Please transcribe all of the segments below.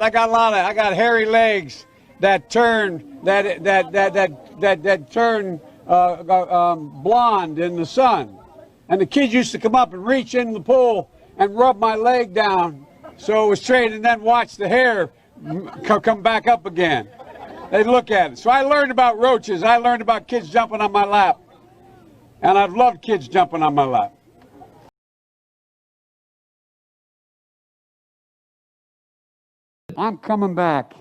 I got hairy legs that turn blonde in the sun. And the kids used to come up and reach in the pool and rub my leg down so it was straight, and then watch the hair come back up again. They'd look at it. So I learned about roaches. I learned about kids jumping on my lap. And I've loved kids jumping on my lap. I'm coming back.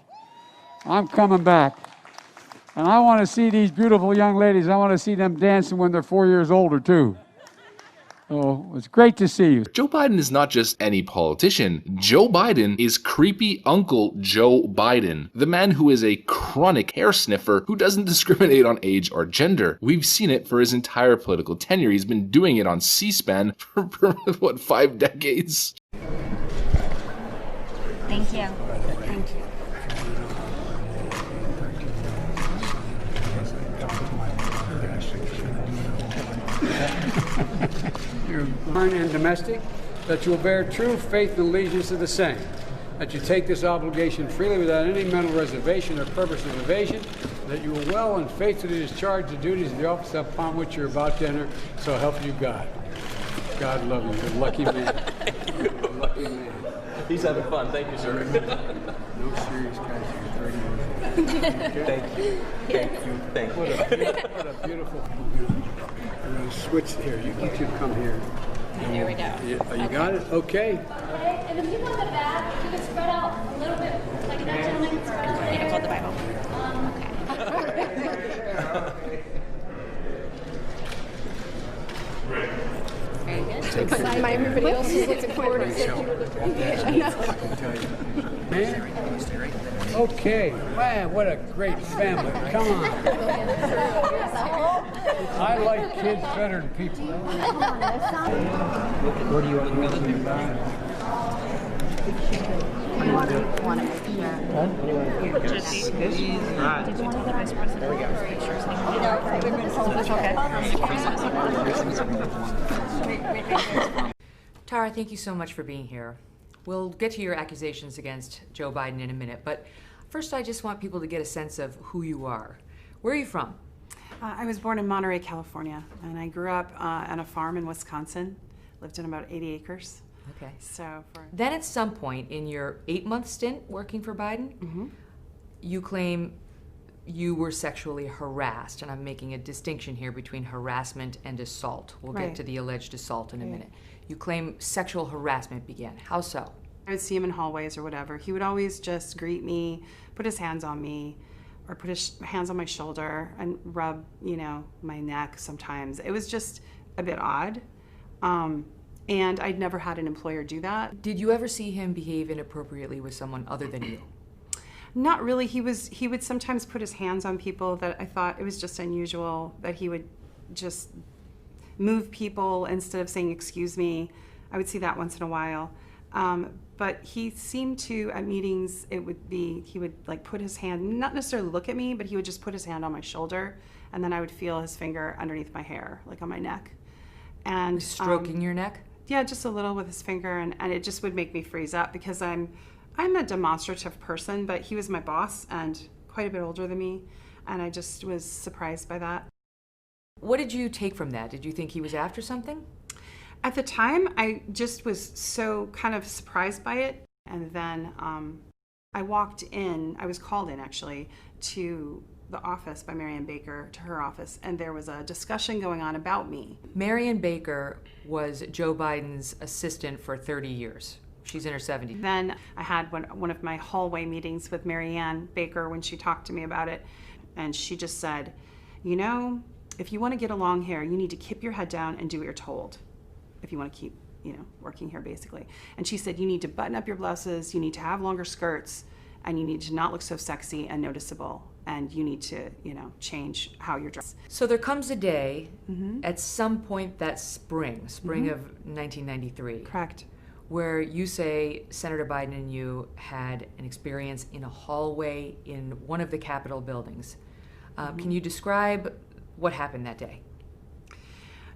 I'm coming back. And I want to see these beautiful young ladies. I want to see them dancing when they're 4 years older, too. So it's great to see you. Joe Biden is not just any politician. Joe Biden is creepy Uncle Joe Biden, the man who is a chronic hair sniffer who doesn't discriminate on age or gender. We've seen it for his entire political tenure. He's been doing it on C-SPAN for what, 5 decades? Thank you. Thank you. Foreign and domestic, that you will bear true faith and allegiance to the same, that you take this obligation freely without any mental reservation or purpose of evasion, that you will well and faithfully discharge the duties of the office upon which you're about to enter, so help you God. God love you. You're a lucky man. You're a lucky man. He's having fun. Thank you, sir. No serious guys here, 30 years. Thank you. Thank you. Thank you. What a beautiful. I'm going to switch here. You two come here. There we go. You got it? Okay. Okay, and the people in the back, you can spread out a little bit, like that gentleman, spread out a little bit. Hold the Bible. Very good. Everybody else is looking forward to Man. Okay. Man, what a great family. Come on. I like kids better than people. Where do you want to go? Tara, thank you so much for being here. We'll get to your accusations against Joe Biden in a minute, but first I just want people to get a sense of who you are. Where are you from? I was born in Monterey, California, and I grew up on a farm in Wisconsin, lived in about 80 acres. Okay. So Then at some point in your 8-month stint working for Biden, you claim you were sexually harassed, and I'm making a distinction here between harassment and assault. We'll get to the alleged assault in a minute. You claim sexual harassment began. How so? I would see him in hallways or whatever. He would always just greet me, put his hands on me, or put his hands on my shoulder and rub, my neck sometimes. It was just a bit odd. And I'd never had an employer do that. Did you ever see him behave inappropriately with someone other than you? Not really. He would sometimes put his hands on people that I thought it was just unusual, that he would just move people instead of saying, excuse me. I would see that once in a while. But he seemed to, at meetings, he would like put his hand, not necessarily look at me, but he would just put his hand on my shoulder, and then I would feel his finger underneath my hair, like on my neck. And stroking your neck? Yeah, just a little with his finger, and it just would make me freeze up because I'm a demonstrative person, but he was my boss and quite a bit older than me, and I just was surprised by that. What did you take from that? Did you think he was after something? At the time, I just was so kind of surprised by it, and then I walked in, I was called in actually, to the office by Marianne Baker, to her office, and there was a discussion going on about me. Marianne Baker was Joe Biden's assistant for 30 years. She's in her 70s. Then I had one of my hallway meetings with Marianne Baker when she talked to me about it, and she just said, if you want to get along here, you need to keep your head down and do what you're told, if you want to keep, working here, basically. And she said, you need to button up your blouses, you need to have longer skirts, and you need to not look so sexy and noticeable, and you need to, change how you're dressed. So there comes a day, at some point that spring of 1993. Correct. Where you say Senator Biden and you had an experience in a hallway in one of the Capitol buildings. Can you describe what happened that day?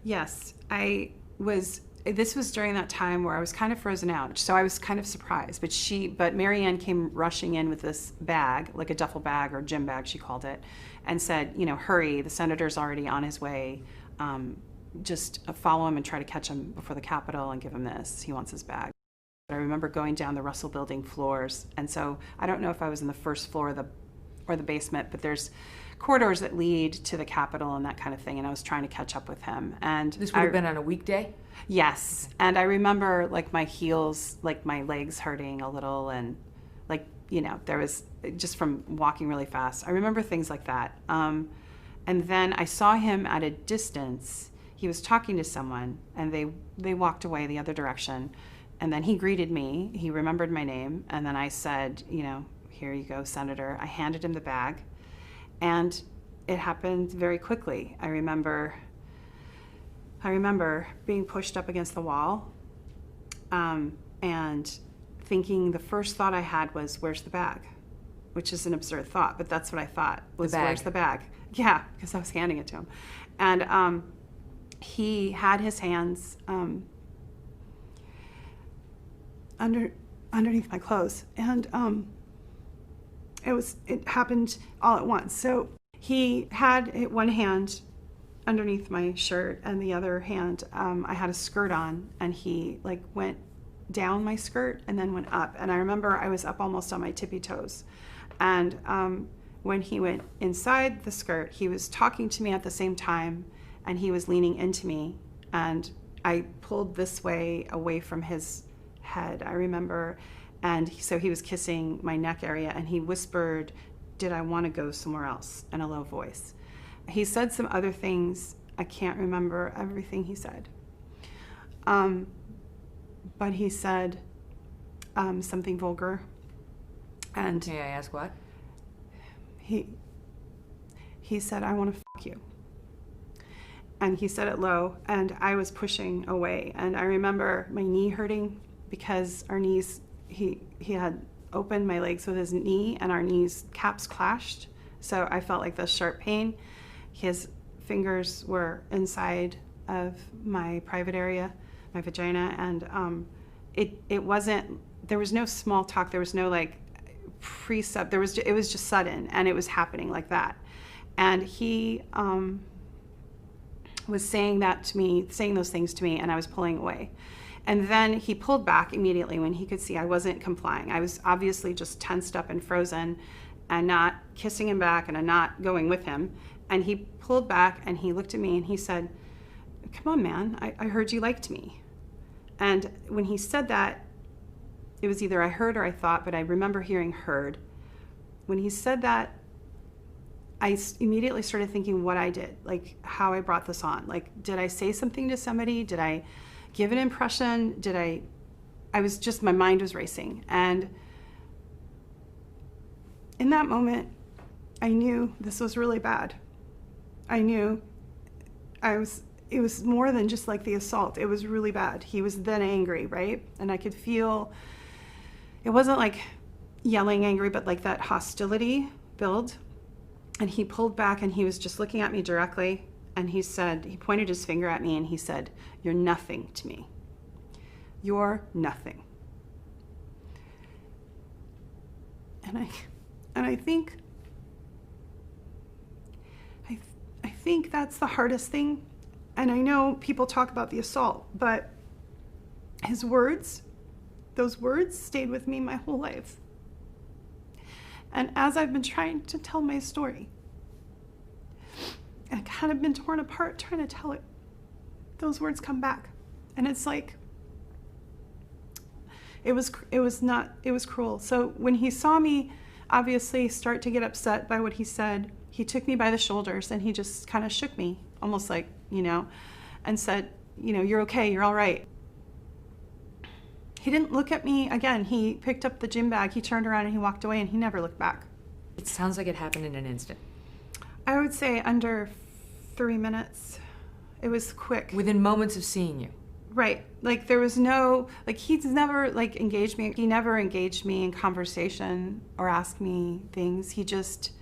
Yes, I was this was during that time where I was kind of frozen out, so I was kind of surprised. But Mary Ann came rushing in with this bag, like a duffel bag or gym bag, she called it, and said, you know, hurry, the senator's already on his way. Just follow him and try to catch him before the Capitol and give him this. He wants his bag. I remember going down the Russell Building floors, and so I don't know if I was in the first floor or the basement, but there's corridors that lead to the Capitol and that kind of thing, and I was trying to catch up with him. And This would have been on a weekday? Yes, and I remember like my heels, like my legs hurting a little, and like, you know, there was just from walking really fast. I remember things like that. And then I saw him at a distance. He was talking to someone, and they walked away the other direction. And then he greeted me. He remembered my name, and then I said, you know, here you go, Senator. I handed him the bag, and it happened very quickly. I remember being pushed up against the wall, and thinking the first thought I had was, where's the bag? Which is an absurd thought, but that's what I thought was, where's the bag? Yeah, because I was handing it to him. And he had his hands underneath my clothes, and it happened all at once. So he had one hand underneath my shirt, and the other hand, I had a skirt on, and he like went down my skirt and then went up. And I remember I was up almost on my tippy toes. And when he went inside the skirt, he was talking to me at the same time, and he was leaning into me, and I pulled this way away from his head, I remember. And so he was kissing my neck area, and he whispered, did I want to go somewhere else, in a low voice. He said some other things. I can't remember everything he said. But he said something vulgar. And May I ask what? he said, I want to fuck you. And he said it low, and I was pushing away. And I remember my knee hurting, because our knees, he had opened my legs with his knee, and our knees caps clashed. So I felt like this sharp pain. His fingers were inside of my private area, my vagina, and it wasn't, there was no small talk, there was no like precept, it was just sudden, and it was happening like that. And he was saying that to me, saying those things to me, and I was pulling away. And then he pulled back immediately when he could see I wasn't complying. I was obviously just tensed up and frozen and not kissing him back and not going with him. And he pulled back and he looked at me and he said, come on, man, I heard you liked me. And when he said that, it was either I heard or I thought, but I remember hearing heard. When he said that, I immediately started thinking what I did, like how I brought this on. Like, did I say something to somebody? Did I give an impression? I was just, my mind was racing. And in that moment, I knew this was really bad. I knew it was more than just like the assault. It was really bad. He was then angry, right? And I could feel, it wasn't like yelling angry, but like that hostility build. And he pulled back and he was just looking at me directly. And he said, he pointed his finger at me and he said, you're nothing to me. You're nothing. And I think that's the hardest thing. And I know people talk about the assault, but his words, those words stayed with me my whole life. And as I've been trying to tell my story, I've kind of been torn apart trying to tell it, those words come back. And it's like, it was cruel. So when he saw me obviously start to get upset by what he said, he took me by the shoulders and he just kind of shook me, almost like, you know, and said, you know, you're okay, you're all right. He didn't look at me again. He picked up the gym bag, he turned around and he walked away and he never looked back. It sounds like it happened in an instant. I would say under 3 minutes. It was quick. Within moments of seeing you. Right. Like there was no, like he's never like engaged me. He never engaged me in conversation or asked me things. He just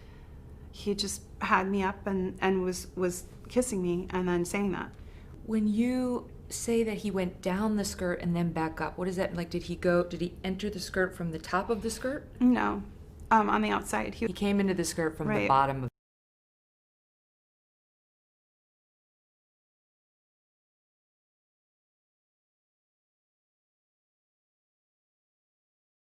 had me up and was kissing me and then saying that. When you say that he went down the skirt and then back up? What is that like? Did he enter the skirt from the top of the skirt? No, on the outside. He came into the skirt from the Right. bottom of